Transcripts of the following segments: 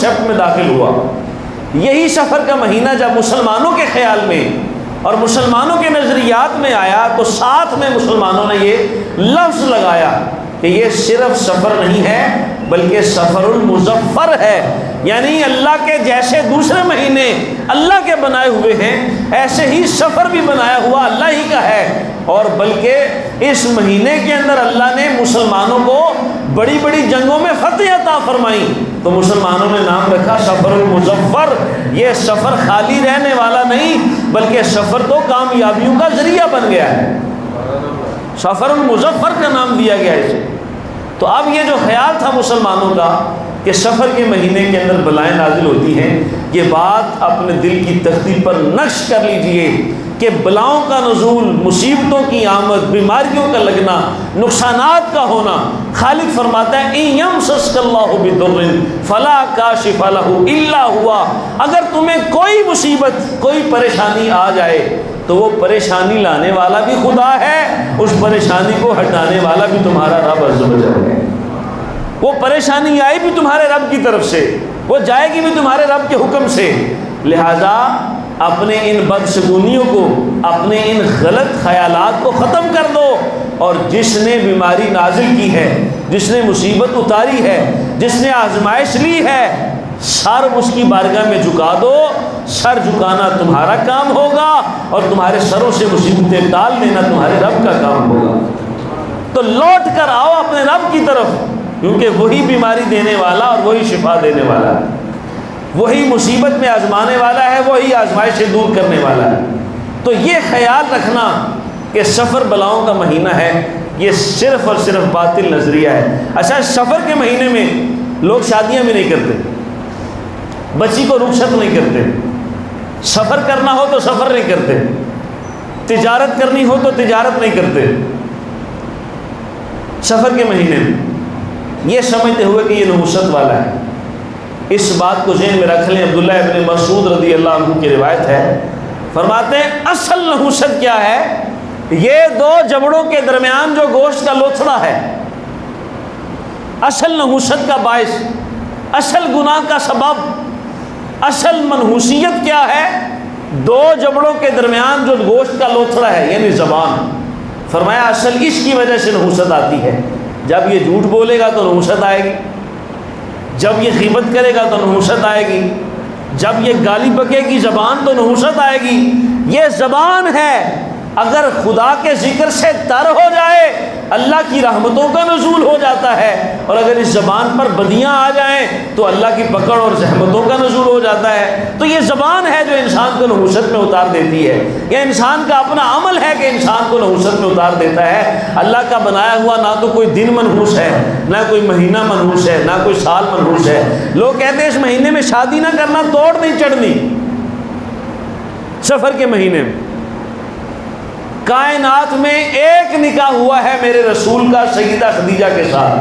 شب میں داخل ہوا۔ یہی سفر کا مہینہ جب مسلمانوں کے خیال میں اور مسلمانوں کے نظریات میں آیا تو ساتھ میں مسلمانوں نے یہ لفظ لگایا کہ یہ صرف سفر نہیں ہے بلکہ سفر المظفر ہے، یعنی اللہ کے جیسے دوسرے مہینے اللہ کے بنائے ہوئے ہیں ایسے ہی سفر بھی بنایا ہوا اللہ ہی کا ہے، اور بلکہ اس مہینے کے اندر اللہ نے مسلمانوں کو بڑی بڑی جنگوں میں فتح عطا فرمائی، تو مسلمانوں نے نام رکھا سفر المظفر۔ یہ سفر خالی رہنے والا نہیں بلکہ سفر تو کامیابیوں کا ذریعہ بن گیا ہے، سفر المظفر کا نام دیا گیا اسے۔ تو اب یہ جو خیال تھا مسلمانوں کا کہ سفر کے مہینے کے اندر بلائیں نازل ہوتی ہیں، یہ بات اپنے دل کی تختی پر نقش کر لیجئے کہ بلاؤں کا نزول، مصیبتوں کی آمد، بیماریوں کا لگنا، نقصانات کا ہونا، خالق فرماتا ہے اِن یمسسک اللہ بضر فلا کاشف لہ الا ہوا، اگر تمہیں کوئی مصیبت کوئی پریشانی آ جائے تو وہ پریشانی لانے والا بھی خدا ہے، اس پریشانی کو ہٹانے والا بھی تمہارا رب عز و جل ہے۔ وہ پریشانی آئی بھی تمہارے رب کی طرف سے، وہ جائے گی بھی تمہارے رب کے حکم سے، لہذا اپنے ان بدشگونیوں کو، اپنے ان غلط خیالات کو ختم کر دو، اور جس نے بیماری نازل کی ہے، جس نے مصیبت اتاری ہے، جس نے آزمائش لی ہے، سر اس کی بارگاہ میں جھکا دو، سر جھکانا تمہارا کام ہوگا اور تمہارے سروں سے مصیبتیں ٹال دینا تمہارے رب کا کام ہوگا۔ تو لوٹ کر آؤ اپنے رب کی طرف، کیونکہ وہی بیماری دینے والا اور وہی شفا دینے والا ہے، وہی مصیبت میں آزمانے والا ہے، وہی آزمائش سے دور کرنے والا ہے۔ تو یہ خیال رکھنا کہ سفر بلاؤں کا مہینہ ہے، یہ صرف اور صرف باطل نظریہ ہے۔ اچھا، سفر کے مہینے میں لوگ شادیاں بھی نہیں کرتے، بچی کو رخصت نہیں کرتے، سفر کرنا ہو تو سفر نہیں کرتے، تجارت کرنی ہو تو تجارت نہیں کرتے سفر کے مہینے میں، یہ سمجھتے ہوئے کہ یہ نحوست والا ہے۔ اس بات کو ذہن میں رکھ لیں، عبداللہ ابن مسعود رضی اللہ عنہ کی روایت ہے، فرماتے ہیں اصل نحوست کیا ہے؟ یہ دو جبڑوں کے درمیان جو گوشت کا لوتھڑا ہے، اصل نحوست کا باعث، اصل گناہ کا سبب، اصل منحوسیت کیا ہے؟ دو جبڑوں کے درمیان جو گوشت کا لوتھڑا ہے یعنی زبان۔ فرمایا اصل اس کی وجہ سے نحوست آتی ہے، جب یہ جھوٹ بولے گا تو نحوست آئے گی، جب یہ غیبت کرے گا تو نحوست آئے گی، جب یہ گالی بکے گی زبان تو نحوست آئے گی۔ یہ زبان ہے، اگر خدا کے ذکر سے تر ہو جائے اللہ کی رحمتوں کا نزول ہو جاتا ہے، اور اگر اس زبان پر بدیاں آ جائیں تو اللہ کی پکڑ اور زحمتوں کا نزول ہو جاتا ہے۔ تو یہ زبان ہے جو انسان کو نحوست میں اتار دیتی ہے، یہ انسان کا اپنا عمل ہے کہ انسان کو نحوست میں اتار دیتا ہے۔ اللہ کا بنایا ہوا نہ تو کوئی دن منحوس ہے، نہ کوئی مہینہ منحوس ہے، نہ کوئی سال منحوس ہے۔ لوگ کہتے ہیں اس مہینے میں شادی نہ کرنا، توڑ نہیں چڑھنی۔ سفر کے مہینے میں کائنات میں ایک نکاح ہوا ہے میرے رسول کا سیدہ خدیجہ کے ساتھ،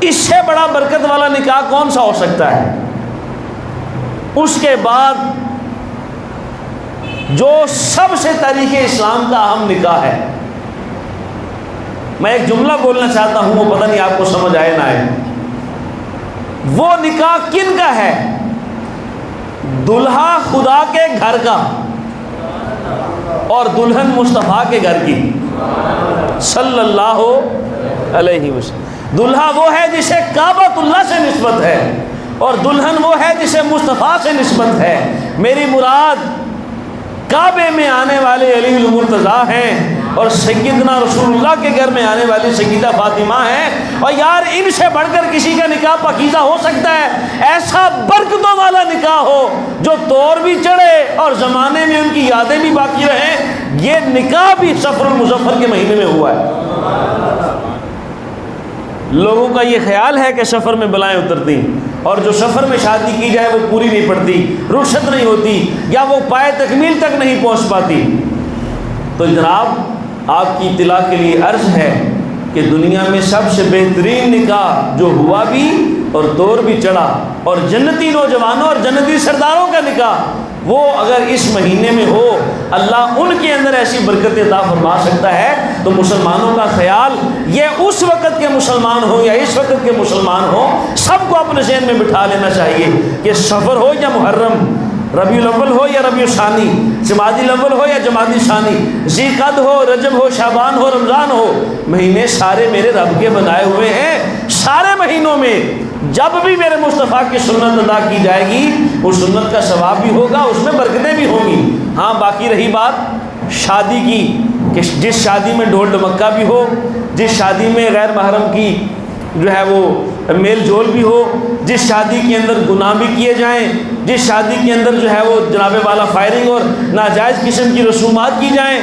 اس سے بڑا برکت والا نکاح کون سا ہو سکتا ہے؟ اس کے بعد جو سب سے تاریخ اسلام کا اہم نکاح ہے، میں ایک جملہ بولنا چاہتا ہوں، وہ پتہ نہیں آپ کو سمجھ آئے نہ آئے۔ وہ نکاح کن کا ہے؟ دلہا خدا کے گھر کا اور دلہن مصطفیٰ کے گھر کی، صلی اللہ علیہ وسلم۔ دلہا وہ ہے جسے کعبۃ اللہ سے نسبت ہے، اور دلہن وہ ہے جسے مصطفیٰ سے نسبت ہے۔ میری مراد کعبے میں آنے والے علی المرتضیٰ ہیں، اور سیدنا رسول اللہ کے گھر میں آنے والی سیدہ فاطمہ ہیں، اور یار ان سے بڑھ کر کسی کا نکاح پاکیزہ ہو سکتا ہے؟ ایسا برکتوں والا نکاح ہو جو توڑ بھی چڑھے اور زمانے میں ان کی یادیں بھی باقی رہیں۔ یہ نکاح بھی سفر المظفر کے مہینے میں ہوا ہے۔ لوگوں کا یہ خیال ہے کہ سفر میں بلائیں اترتی، اور جو سفر میں شادی کی جائے وہ پوری نہیں پڑتی، رخصت نہیں ہوتی، یا وہ پائے تکمیل تک نہیں پہنچ پاتی۔ تو جناب آپ کی اطلاع کے لیے عرض ہے کہ دنیا میں سب سے بہترین نکاح جو ہوا بھی اور دور بھی چڑھا، اور جنتی نوجوانوں اور جنتی سرداروں کا نکاح وہ اگر اس مہینے میں ہو، اللہ ان کے اندر ایسی برکت عطا فرما سکتا ہے۔ تو مسلمانوں کا خیال یہ اس وقت کے مسلمان ہوں یا اس وقت کے مسلمان ہوں، سب کو اپنے ذہن میں بٹھا لینا چاہیے کہ سفر ہو یا محرم، ربیع الاول ہو یا ربیع الثانی، جمادی الاول ہو یا جمادی ثانی، ذی القعدہ ہو، رجب ہو، شعبان ہو، رمضان ہو، مہینے سارے میرے رب کے بنائے ہوئے ہیں۔ سارے مہینوں میں جب بھی میرے مصطفیٰ کی سنت ادا کی جائے گی، اس سنت کا ثواب بھی ہوگا، اس میں برکتیں بھی ہوں گی۔ ہاں باقی رہی بات شادی کی، کہ جس شادی میں ڈھول ڈمکا بھی ہو، جس شادی میں غیر محرم کی جو ہے وہ میل جول بھی ہو، جس شادی کے اندر گناہ بھی کیے جائیں، جس شادی کے اندر جو ہے وہ جناب والا فائرنگ اور ناجائز قسم کی رسومات کی جائیں،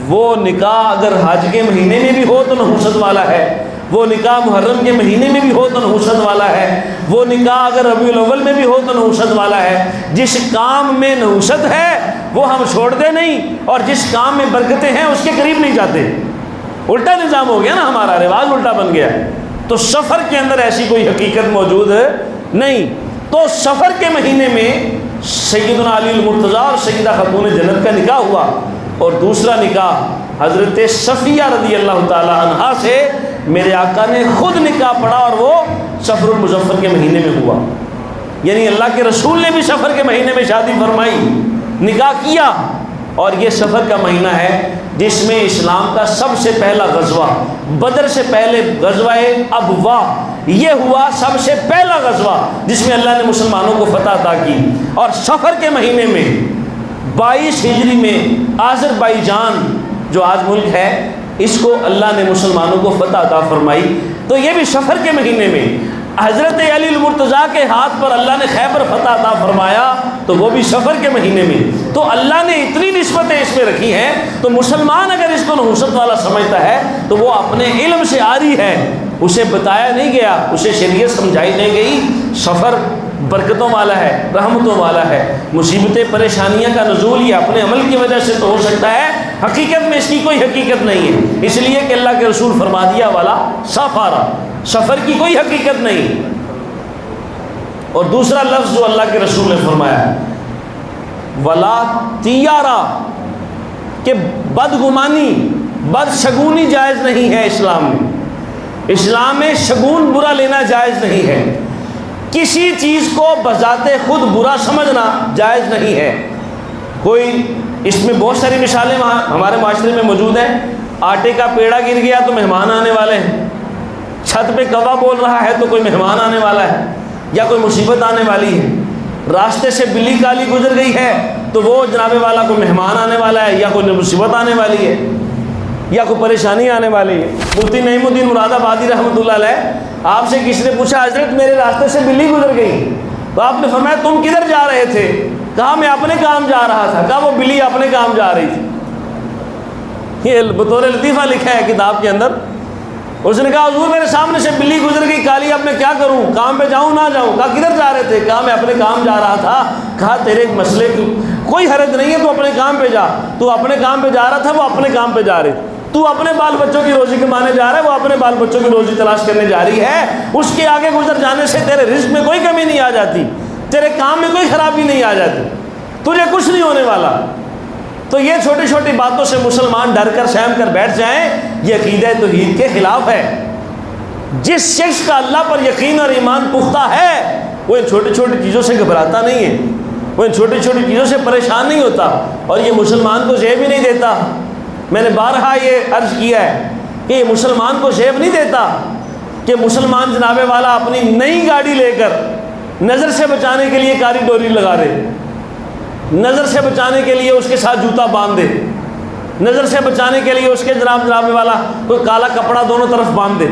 وہ نکاح اگر حج کے مہینے میں بھی ہو تو نحوست والا ہے، وہ نکاح محرم کے مہینے میں بھی ہو تو نحوست والا ہے، وہ نکاح اگر ربیع الاول میں بھی ہو تو نحوست والا ہے۔ جس کام میں نحوست ہے وہ ہم چھوڑتے نہیں، اور جس کام میں برکتیں ہیں اس کے قریب نہیں جاتے۔ الٹا نظام ہو گیا نا، ہمارا رواج الٹا بن گیا۔ تو سفر کے اندر ایسی کوئی حقیقت موجود نہیں۔ تو سفر کے مہینے میں سیدنا علی المرتضیٰ اور سیدہ خاتون جنت کا نکاح ہوا، اور دوسرا نکاح حضرت صفیہ رضی اللہ تعالی عنہا سے میرے آقا نے خود نکاح پڑھا، اور وہ سفر المظفر کے مہینے میں ہوا۔ یعنی اللہ کے رسول نے بھی سفر کے مہینے میں شادی فرمائی، نکاح کیا۔ اور یہ سفر کا مہینہ ہے جس میں اسلام کا سب سے پہلا غزوہ، بدر سے پہلے غزوہ ابوا یہ ہوا، سب سے پہلا غزوہ جس میں اللہ نے مسلمانوں کو فتح عطا کی۔ اور سفر کے مہینے میں 22 ہجری میں آذربائیجان جو آج ملک ہے، اس کو اللہ نے مسلمانوں کو فتح عطا فرمائی۔ تو یہ بھی سفر کے مہینے میں حضرت علی المرتضیٰ کے ہاتھ پر اللہ نے خیبر فتح عطا فرمایا، تو وہ بھی سفر کے مہینے میں۔ تو اللہ نے اتنی نسبتیں اس میں رکھی ہیں، تو مسلمان اگر اس کو نحوست والا سمجھتا ہے تو وہ اپنے علم سے عاری ہے، اسے بتایا نہیں گیا، اسے شریعت سمجھائی نہیں گئی۔ سفر برکتوں والا ہے، رحمتوں والا ہے، مصیبتیں پریشانیاں کا نزول یہ اپنے عمل کی وجہ سے تو ہو سکتا ہے، حقیقت میں اس کی کوئی حقیقت نہیں ہے، اس لیے کہ اللہ کے رسول فرما دیا والا سفارا، سفر کی کوئی حقیقت نہیں۔ اور دوسرا لفظ جو اللہ کے رسول نے فرمایا ولا تیارا، کہ بدگمانی، بدشگونی جائز نہیں ہے اسلام میں۔ اسلام میں شگون برا لینا جائز نہیں ہے، کسی چیز کو بذات خود برا سمجھنا جائز نہیں ہے۔ کوئی اس میں بہت ساری مثالیں ہمارے معاشرے میں موجود ہیں۔ آٹے کا پیڑا گر گیا تو مہمان آنے والے ہیں، چھت پہ کوا بول رہا ہے تو کوئی مہمان آنے والا ہے یا کوئی مصیبت آنے والی ہے، راستے سے بلی کالی گزر گئی ہے تو وہ جناب والا کوئی مہمان آنے والا ہے یا کوئی مصیبت آنے والی ہے یا کوئی پریشانی آنے والی ہے۔ مفتی نعیم الدین مراد آبادی رحمۃ اللہ علیہ، آپ سے کسی نے پوچھا حضرت میرے راستے سے بلی گزر گئی، تو آپ نے فرمایا تم کدھر جا رہے تھے؟ کہا میں اپنے کام جا رہا تھا۔ کہا وہ بلی اپنے کام جا رہی تھی۔ یہ بطور لطیفہ لکھا ہے کتاب کے اندر۔ اس نے کہا حضور میرے سامنے سے بلی گزر گئی کالی، اب میں کیا کروں، کام پہ جاؤں نہ جاؤں؟ کہا کدھر جا رہے تھے؟ کہا میں اپنے کام جا رہا تھا۔ کہا تیرے ایک مسئلے کی کوئی حرج نہیں ہے، تو اپنے کام پہ جا۔ تو اپنے کام پہ جا رہا تھا، وہ اپنے کام پہ جا رہی تھی۔ تو اپنے بال بچوں کی روزی کمانے جا رہا ہے، وہ اپنے بال بچوں کی روزی تلاش کرنے جا رہی ہے۔ اس کے آگے گزر جانے سے تیرے رزق میں کوئی کمی نہیں آ جاتی، تیرے کام میں کوئی خرابی نہیں آ جاتی، تجھے کچھ نہیں ہونے والا۔ تو یہ چھوٹی چھوٹی باتوں سے مسلمان ڈر کر سہم کر بیٹھ جائیں، یہ عقیدہ توحید کے خلاف ہے۔ جس شخص کا اللہ پر یقین اور ایمان پختہ ہے وہ ان چھوٹی چھوٹی چیزوں سے گھبراتا نہیں ہے، وہ ان چھوٹی چھوٹی چیزوں سے پریشان نہیں ہوتا، اور یہ مسلمان کو زیب ہی نہیں دیتا۔ میں نے بارہا یہ عرض کیا ہے کہ یہ مسلمان کو زیب نہیں دیتا کہ مسلمان جناب والا اپنی نئی گاڑی لے کر نظر سے بچانے کے لیے کاری ڈوری لگا دے، نظر سے بچانے کے لیے اس کے ساتھ جوتا باندھ دے، نظر سے بچانے کے لیے اس کے جناب والا کوئی کالا کپڑا دونوں طرف باندھ دے۔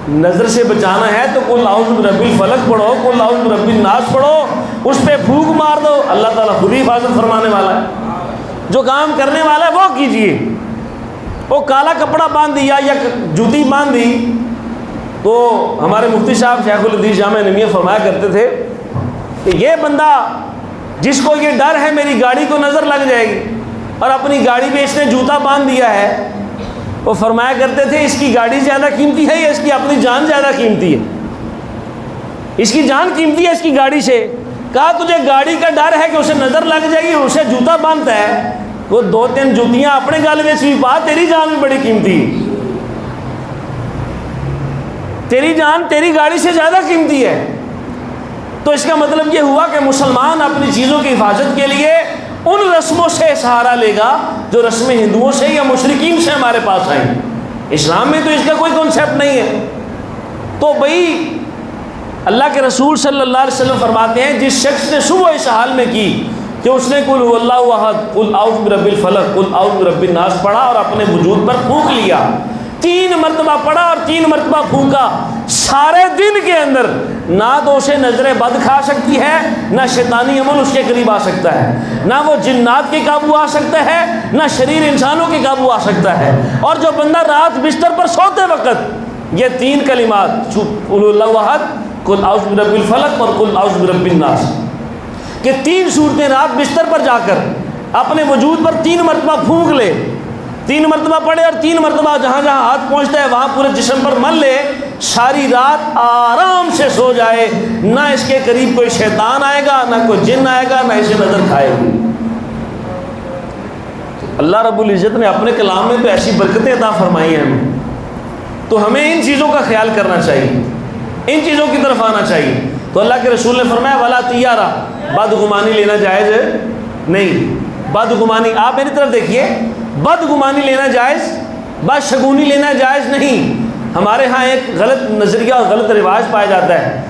نظر سے بچانا ہے تو قل اعوذ برب الفلق پڑھو، قل اعوذ برب الناس پڑھو، اس پہ پھونک مار دو، اللہ تعالیٰ خود ہی حفاظت فرمانے والا ہے۔ جو کام کرنے والا ہے وہ کیجئے۔ وہ کالا کپڑا باندھ دیا یا جوتی باندھ دی، تو ہمارے مفتی صاحب شیخ الحدیث جامع نمیہ فرمایا کرتے تھے کہ یہ بندہ جس کو یہ ڈر ہے میری گاڑی کو نظر لگ جائے گی، اور اپنی گاڑی پہ اس نے جوتا باندھ دیا ہے، وہ فرمایا کرتے تھے اس کی گاڑی زیادہ قیمتی ہے یا اس کی اپنی جان زیادہ قیمتی ہے؟ اس کی جان قیمتی ہے اس کی گاڑی سے۔ کہا تجھے گاڑی کا ڈر ہے کہ اسے نظر لگ جائے گی، اسے جوتا باندھتا ہے، وہ 2-3 جوتیاں اپنے گال میں سی پا، تیری جان بھی بڑی قیمتی ہے، تیری جان تیری گاڑی سے زیادہ قیمتی ہے۔ تو اس کا مطلب یہ ہوا کہ مسلمان اپنی چیزوں کی حفاظت کے لیے ان رسموں سے سہارا لے گا جو رسمیں ہندوؤں سے یا مشرکین سے ہمارے پاس آئیں۔ اسلام میں تو اس کا کوئی کنسیپٹ نہیں ہے۔ تو بھائی اللہ کے رسول صلی اللہ علیہ وسلم فرماتے ہیں جس شخص نے صبح اس حال میں کی کہ اس نے قل هو اللہ احد، قل اعوذ برب الفلق، قل اعوذ برب الناس پڑھا اور اپنے وجود پر پھونک لیا، 3 مرتبہ پڑھا اور 3 مرتبہ پھونکا، سارے دن کے اندر نہ تو اسے نظر بد کھا سکتی ہے، نہ شیطانی عمل اس کے قریب آ سکتا ہے، نہ وہ جنات کے قابو آ سکتا ہے، نہ شریر انسانوں کے قابو آ سکتا ہے۔ اور جو بندہ رات بستر پر سوتے وقت یہ 3 کلمات قل اللہ احد، قل اعوذ برب الفلق اور قل اعوذ برب الناس، کہ 3 صورتیں رات بستر پر جا کر اپنے وجود پر 3 مرتبہ پھونک لے، 3 مرتبہ پڑھے اور 3 مرتبہ جہاں جہاں ہاتھ پہنچتا ہے وہاں پورے جسم پر مل لے، ساری رات آرام سے سو جائے، نہ اس کے قریب کوئی شیطان آئے گا، نہ کوئی جن آئے گا، نہ اسے نظر کھائے گی۔ اللہ رب العزت نے اپنے کلام میں تو ایسی برکتیں عطا فرمائی ہیں ہمیں، تو ہمیں ان چیزوں کا خیال کرنا چاہیے، ان چیزوں کی طرف آنا چاہیے۔ تو اللہ کے رسول نے فرمایا ولا طیارہ، بدگمانی لینا جائز نہیں، بدگمانی، آپ میری طرف دیکھیے، بدگمانی لینا جائز، بدشگونی لینا جائز نہیں۔ ہمارے ہاں ایک غلط نظریہ اور غلط رواج پایا جاتا ہے،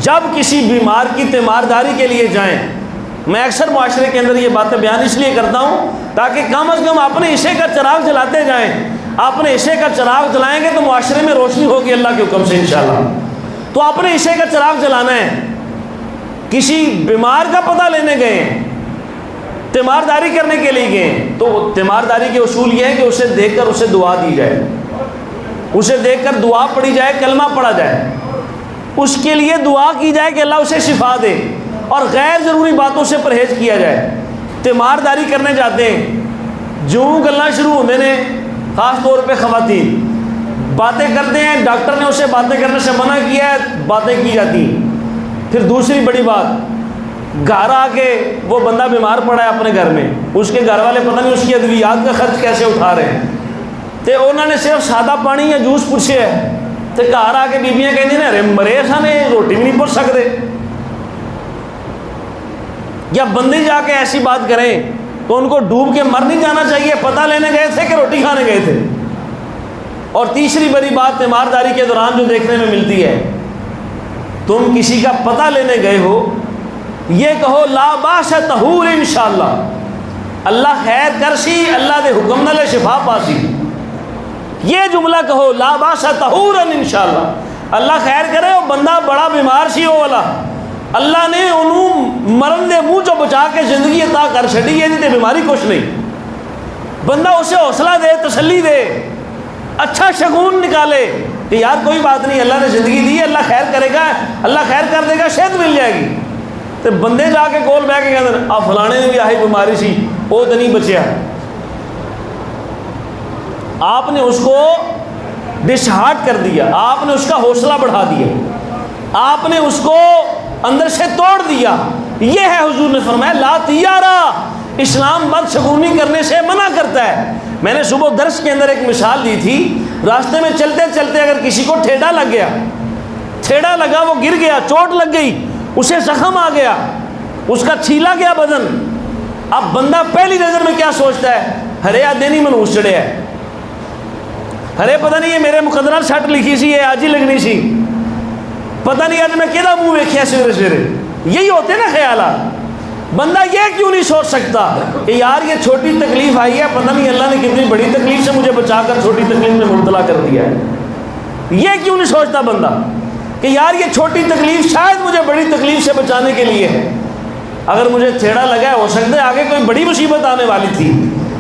جب کسی بیمار کی تیمارداری کے لیے جائیں، میں اکثر معاشرے کے اندر یہ باتیں بیان اس لیے کرتا ہوں تاکہ کم از کم اپنے حصے کا چراغ جلاتے جائیں، اپنے حصے کا چراغ جلائیں گے تو معاشرے میں روشنی ہوگی اللہ کے حکم سے انشاءاللہ۔ تو اپنے حصے کا چراغ جلانا ہے۔ کسی بیمار کا پتہ لینے گئے ہیں، تیمارداری کرنے کے لیے گئے، تو تیمارداری کے اصول یہ ہے کہ اسے دیکھ کر اسے دعا دی جائے، اسے دیکھ کر دعا پڑھی جائے، کلمہ پڑھا جائے، اس کے لیے دعا کی جائے کہ اللہ اسے شفا دے، اور غیر ضروری باتوں سے پرہیز کیا جائے۔ تیمارداری کرنے جاتے ہیں، جو گلنا شروع ہوتے ہیں، خاص طور پہ خواتین باتیں کرتے ہیں، ڈاکٹر نے اسے باتیں کرنے سے منع کیا ہے، باتیں کی جاتی ہیں۔ پھر دوسری بڑی بات، گھر آ کے وہ بندہ بیمار پڑا ہے اپنے گھر میں، اس کے گھر والے پتہ نہیں اس کی ادویات کا خرچ کیسے اٹھا رہے ہیں، تو انہوں نے صرف سادہ پانی یا جوس پوچھے ہے، تو گھر آ کے بیبیاں کہتی ہیں ارے مرے سانے روٹی بھی نہیں پوچھ سکتے۔ یا بندے جا کے ایسی بات کریں تو ان کو ڈوب کے مر نہیں جانا چاہیے، پتہ لینے گئے تھے کہ روٹی کھانے گئے تھے۔ اور تیسری بڑی بات تیمارداری کے دوران جو دیکھنے میں ملتی ہے، تم کسی کا پتہ لینے گئے ہو، یہ کہو لا باس طہور انشاءاللہ، اللہ خیر کرسی، اللہ دے حکم نال شفا پاسی، یہ جملہ کہو لا باس طہور انشاءاللہ، اللہ خیر کرے، وہ بندہ بڑا بیمار سی ہو والا، اللہ نے انہوں مرن دے منہ چو بچا کے زندگی عطا کر چھڑی، یہ نہیں تے بیماری کچھ نہیں۔ بندہ اسے حوصلہ دے، تسلی دے، اچھا شگون نکالے کہ یار کوئی بات نہیں، اللہ نے زندگی دی ہے، اللہ خیر کرے گا، اللہ خیر کر دے گا، شہد مل جائے گی۔ تو بندے جا کے کول بہ کے کہتے ہیں فلانے نے بھی آہی بیماری سی، وہ تو نہیں بچیا۔ آپ نے اس کو ڈسہارٹ کر دیا، آپ نے اس کا حوصلہ بڑھا دیا، آپ نے اس کو اندر سے توڑ دیا۔ یہ ہے حضور نے فرمایا لا طیارہ، اسلام بدشگونی کرنے سے منع کرتا ہے۔ میں نے صبح درس کے اندر ایک مثال دی تھی، راستے میں چلتے چلتے اگر کسی کو ٹھیڈا لگ گیا، ٹھیڈا لگا، وہ گر گیا، چوٹ لگ گئی، اسے زخم آ گیا، اس کا چھیلا گیا بدن، اب بندہ پہلی نظر میں کیا سوچتا ہے، ہرے دینی منوس چڑھے ہے، ہرے پتہ نہیں یہ میرے مقدرہ سٹ لکھی سی ہے آج ہی لگنی سی، پتہ نہیں آج میں کہدا منہ ویکھیا سویرے سویرے، یہی ہوتے نا خیالات۔ بندہ یہ کیوں نہیں سوچ سکتا کہ یار یہ چھوٹی تکلیف آئی ہے، پتہ نہیں اللہ نے کتنی بڑی تکلیف سے مجھے بچا کر چھوٹی تکلیف میں مبتلا کر دیا ہے۔ یہ کیوں نہیں سوچتا بندہ کہ یار یہ چھوٹی تکلیف شاید مجھے بڑی تکلیف سے بچانے کے لیے ہے، اگر مجھے چھیڑا لگا ہے ہو سکتا ہے آگے کوئی بڑی مصیبت آنے والی تھی،